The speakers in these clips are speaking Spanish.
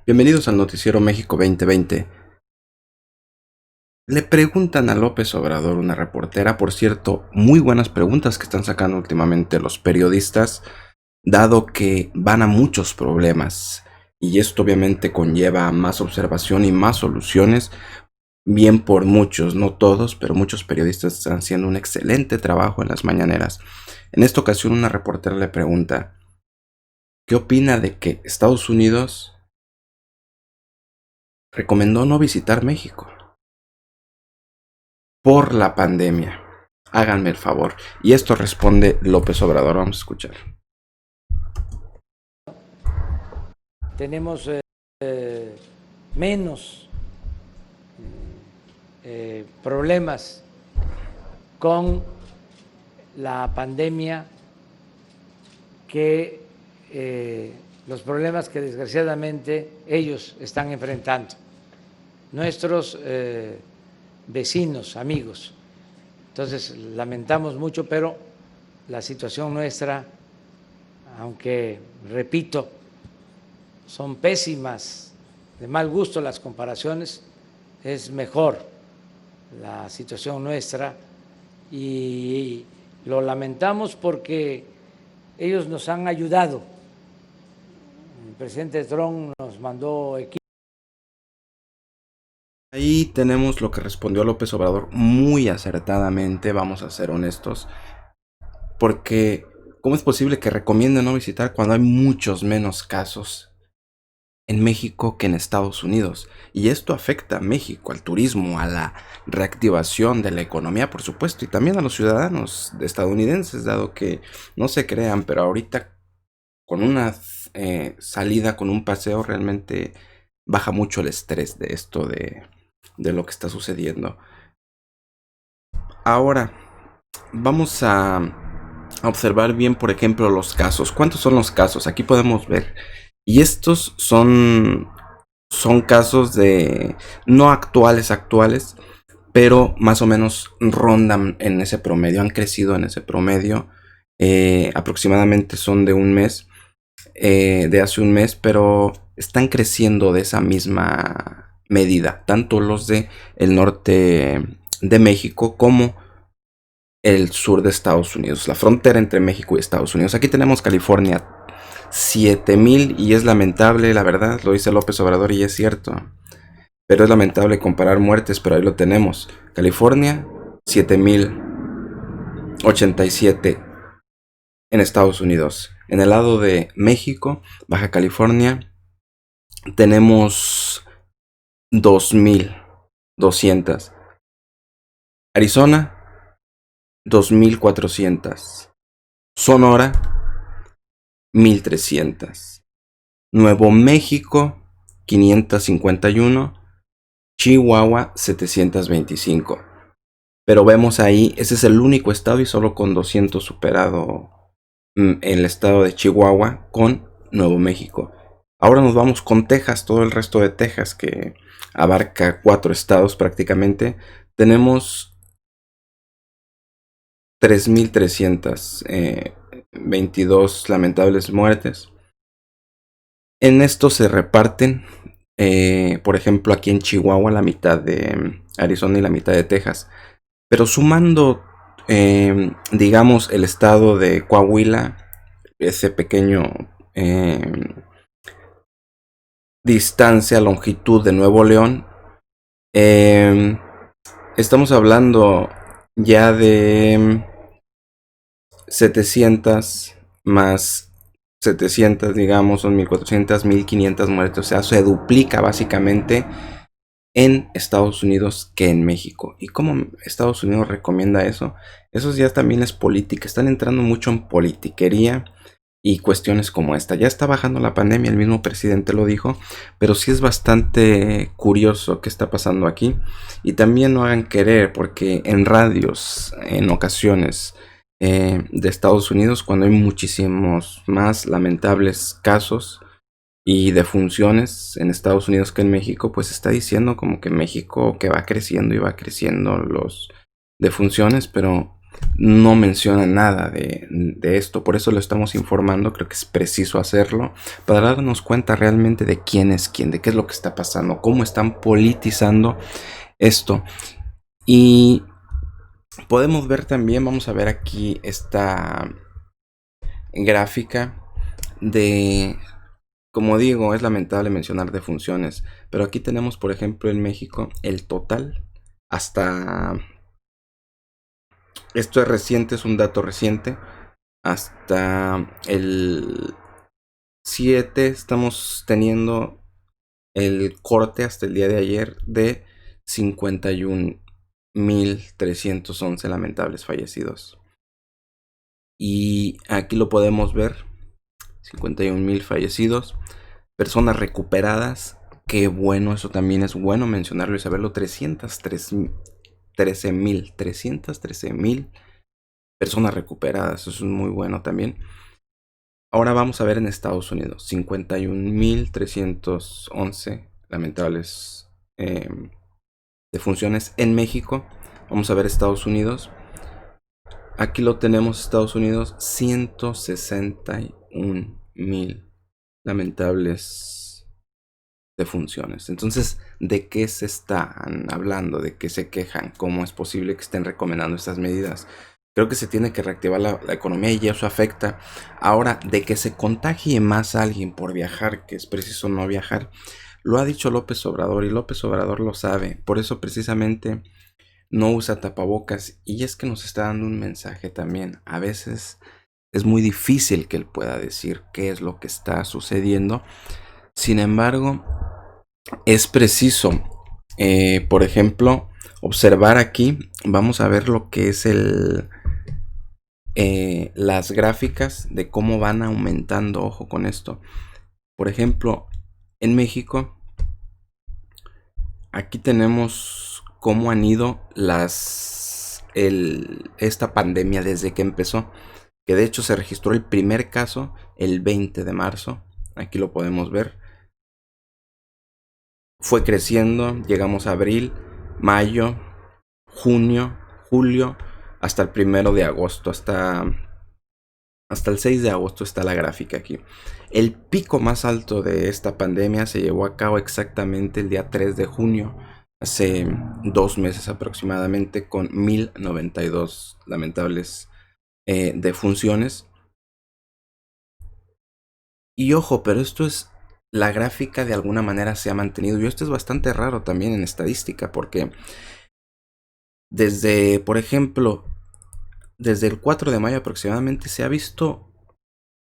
Bienvenidos al Noticiero México 2020. Le preguntan a López Obrador, una reportera, por cierto, muy buenas preguntas que están sacando últimamente los periodistas, dado que van a muchos problemas. Y esto obviamente conlleva más observación y más soluciones, bien por muchos, no todos, pero muchos periodistas están haciendo un excelente trabajo en las mañaneras. En esta ocasión una reportera le pregunta, ¿qué opina de que Estados Unidos recomendó no visitar México por la pandemia? Háganme el favor. Y esto responde López Obrador. Vamos a escuchar. Tenemos menos problemas con la pandemia que los problemas que desgraciadamente ellos están enfrentando, nuestros vecinos, amigos. Entonces, lamentamos mucho, pero la situación nuestra, aunque, repito, son pésimas, de mal gusto las comparaciones, es mejor la situación nuestra y lo lamentamos porque ellos nos han ayudado. El presidente Trump nos mandó equipo. Ahí tenemos lo que respondió López Obrador muy acertadamente, vamos a ser honestos, porque ¿cómo es posible que recomiende no visitar cuando hay muchos menos casos en México que en Estados Unidos? Y esto afecta a México, al turismo, a la reactivación de la economía, por supuesto, y también a los ciudadanos estadounidenses, dado que no se crean, pero ahorita con una salida, con un paseo, realmente baja mucho el estrés de esto de lo que está sucediendo. Ahora, vamos a observar bien, por ejemplo, los casos. ¿Cuántos son los casos? Aquí podemos ver. Y estos son casos de no actuales, pero más o menos rondan en ese promedio, han crecido en ese promedio. Aproximadamente son de un mes, de hace un mes, pero están creciendo de esa misma medida, tanto los de el norte de México como el sur de Estados Unidos, la frontera entre México y Estados Unidos. Aquí tenemos California, 7000, y es lamentable, la verdad, lo dice López Obrador y es cierto, pero es lamentable comparar muertes, pero ahí lo tenemos. California, 7087 en Estados Unidos. En el lado de México, Baja California, tenemos 2200. Arizona, 2400. Sonora, 1300. Nuevo México, 551. Chihuahua, 725. Pero vemos ahí, ese es el único estado y solo con 200 superado el estado de Chihuahua con Nuevo México. Ahora nos vamos con Texas, todo el resto de Texas, que abarca 4 estados prácticamente. Tenemos 3322 lamentables muertes. En esto se reparten, por ejemplo, aquí en Chihuahua la mitad de Arizona y la mitad de Texas. Pero sumando, digamos, el estado de Coahuila, ese pequeño distancia, longitud de Nuevo León, estamos hablando ya de 700 más 700, digamos, son 1400, 1500 muertes. O sea, se duplica básicamente en Estados Unidos que en México. ¿Y cómo Estados Unidos recomienda eso? Eso ya también es política. Están entrando mucho en politiquería y cuestiones como esta. Ya está bajando la pandemia, el mismo presidente lo dijo, pero sí es bastante curioso qué está pasando aquí. Y también no hagan querer, porque en radios, en ocasiones de Estados Unidos, cuando hay muchísimos más lamentables casos y defunciones en Estados Unidos que en México, pues está diciendo como que México que va creciendo y va creciendo los defunciones, pero no menciona nada de esto. Por eso lo estamos informando. Creo que es preciso hacerlo para darnos cuenta realmente de quién es quién, de qué es lo que está pasando, cómo están politizando esto. Y podemos ver también, vamos a ver aquí esta gráfica de, como digo, es lamentable mencionar defunciones, pero aquí tenemos, por ejemplo, en México el total hasta, esto es reciente, es un dato reciente, hasta el 7 estamos teniendo el corte hasta el día de ayer de 51.311 lamentables fallecidos. Y aquí lo podemos ver, 51.000 fallecidos, personas recuperadas, qué bueno, eso también es bueno mencionarlo y saberlo, 313.000 personas recuperadas, eso es muy bueno también. Ahora vamos a ver en Estados Unidos, 51.311 lamentables defunciones. En México, vamos a ver Estados Unidos. Aquí lo tenemos, Estados Unidos, 161.000 lamentables defunciones. Entonces, ¿de qué se están hablando? ¿De qué se quejan? ¿Cómo es posible que estén recomendando estas medidas? Creo que se tiene que reactivar la economía y eso afecta. Ahora, de que se contagie más a alguien por viajar, que es preciso no viajar, lo ha dicho López Obrador y López Obrador lo sabe. Por eso precisamente no usa tapabocas y es que nos está dando un mensaje también. A veces es muy difícil que él pueda decir qué es lo que está sucediendo. Sin embargo, es preciso, por ejemplo, observar aquí. Vamos a ver lo que es las gráficas de cómo van aumentando. Ojo con esto. Por ejemplo, en México, aquí tenemos cómo han ido esta pandemia desde que empezó. Que de hecho se registró el primer caso el 20 de marzo. Aquí lo podemos ver. Fue creciendo, llegamos a abril, mayo, junio, julio, hasta el 1 de agosto, hasta el 6 de agosto está la gráfica aquí. El pico más alto de esta pandemia se llevó a cabo exactamente el día 3 de junio, hace 2 meses aproximadamente, con 1092 lamentables defunciones. Y ojo, pero esto es, la gráfica de alguna manera se ha mantenido. Y esto es bastante raro también en estadística, porque desde, por ejemplo, desde el 4 de mayo aproximadamente se ha visto,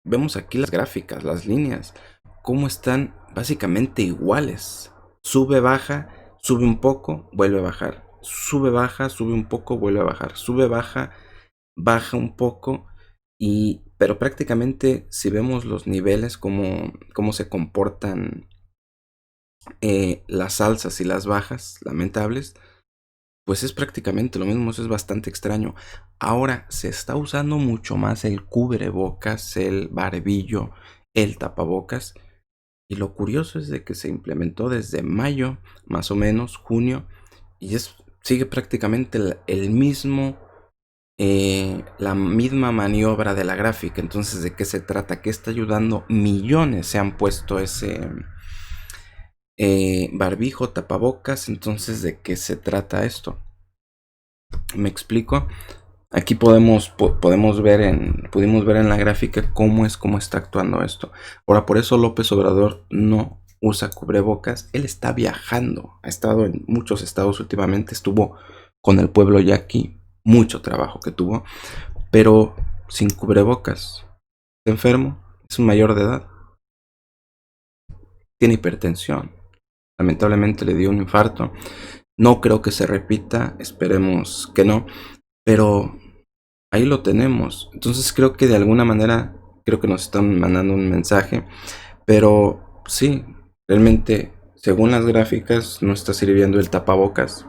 vemos aquí las gráficas, las líneas, cómo están básicamente iguales. Sube, baja, sube un poco, vuelve a bajar. Sube, baja, sube un poco, vuelve a bajar. Sube, baja, baja un poco. Pero prácticamente si vemos los niveles, cómo se comportan las alzas y las bajas lamentables, pues es prácticamente lo mismo. Eso es bastante extraño. Ahora se está usando mucho más el cubrebocas, el barbillo, el tapabocas. Y lo curioso es de que se implementó desde mayo, más o menos, junio, y sigue prácticamente el mismo, la misma maniobra de la gráfica. Entonces, ¿de qué se trata? ¿Qué está ayudando? Millones se han puesto ese barbijo, tapabocas. Entonces, ¿de qué se trata esto? ¿Me explico? Aquí pudimos ver en la gráfica cómo está actuando esto. Ahora, por eso López Obrador no usa cubrebocas. Él está viajando, ha estado en muchos estados últimamente, estuvo con el pueblo yaqui, mucho trabajo que tuvo, pero sin cubrebocas. Está enfermo, es un mayor de edad, tiene hipertensión, lamentablemente le dio un infarto. No creo que se repita, esperemos que no, pero ahí lo tenemos. Entonces creo que de alguna manera, creo que nos están mandando un mensaje, pero sí, realmente, según las gráficas, no está sirviendo el tapabocas.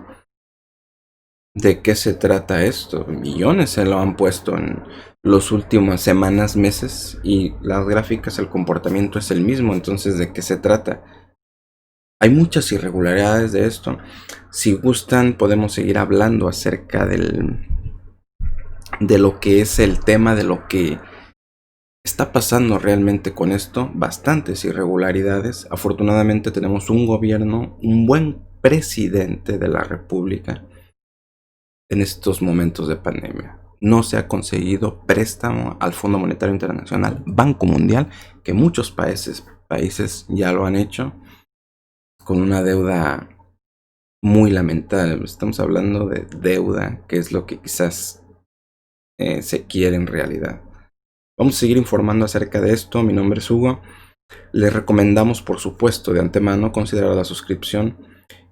¿De qué se trata esto? Millones se lo han puesto en las últimas semanas, meses, y las gráficas, el comportamiento es el mismo. Entonces, ¿de qué se trata? Hay muchas irregularidades de esto. Si gustan, podemos seguir hablando acerca de lo que es el tema, de lo que está pasando realmente con esto, bastantes irregularidades. Afortunadamente tenemos un gobierno, un buen presidente de la República en estos momentos de pandemia. No se ha conseguido préstamo al Fondo Monetario Internacional, Banco Mundial, que muchos países ya lo han hecho, con una deuda muy lamentable. Estamos hablando de deuda, que es lo que quizás se quiere en realidad. Vamos a seguir informando acerca de esto. Mi nombre es Hugo. Les recomendamos, por supuesto, de antemano considerar la suscripción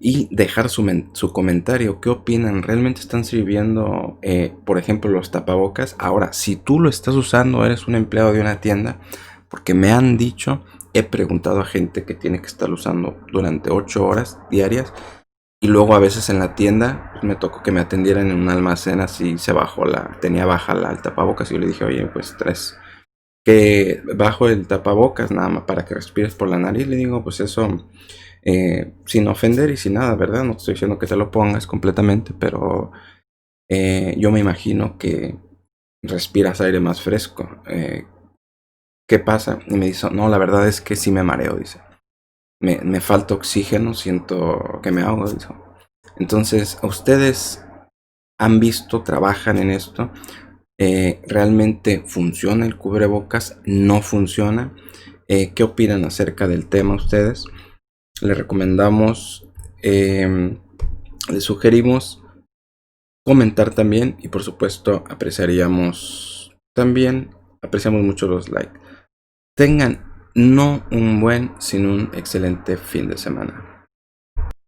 y dejar su comentario. ¿Qué opinan? ¿Realmente están sirviendo, por ejemplo, los tapabocas? Ahora, si tú lo estás usando, eres un empleado de una tienda, porque me han dicho, he preguntado a gente que tiene que estar usando durante 8 horas diarias, y luego a veces en la tienda pues, me tocó que me atendieran en un almacén, así tenía baja el tapabocas, y yo le dije, oye, pues traes que bajo el tapabocas nada más para que respires por la nariz. Le digo, pues eso, sin ofender y sin nada, ¿verdad? No te estoy diciendo que te lo pongas completamente, pero yo me imagino que respiras aire más fresco. ¿Qué pasa? Y me dice, no, la verdad es que sí me mareo, dice. Me falta oxígeno, siento que me ahogo, dice. Entonces, ustedes han visto, trabajan en esto. ¿Realmente funciona el cubrebocas? ¿No funciona? ¿Qué opinan acerca del tema ustedes? Les recomendamos, les sugerimos comentar también, y por supuesto apreciamos mucho los likes. Tengan no un buen, sino un excelente fin de semana.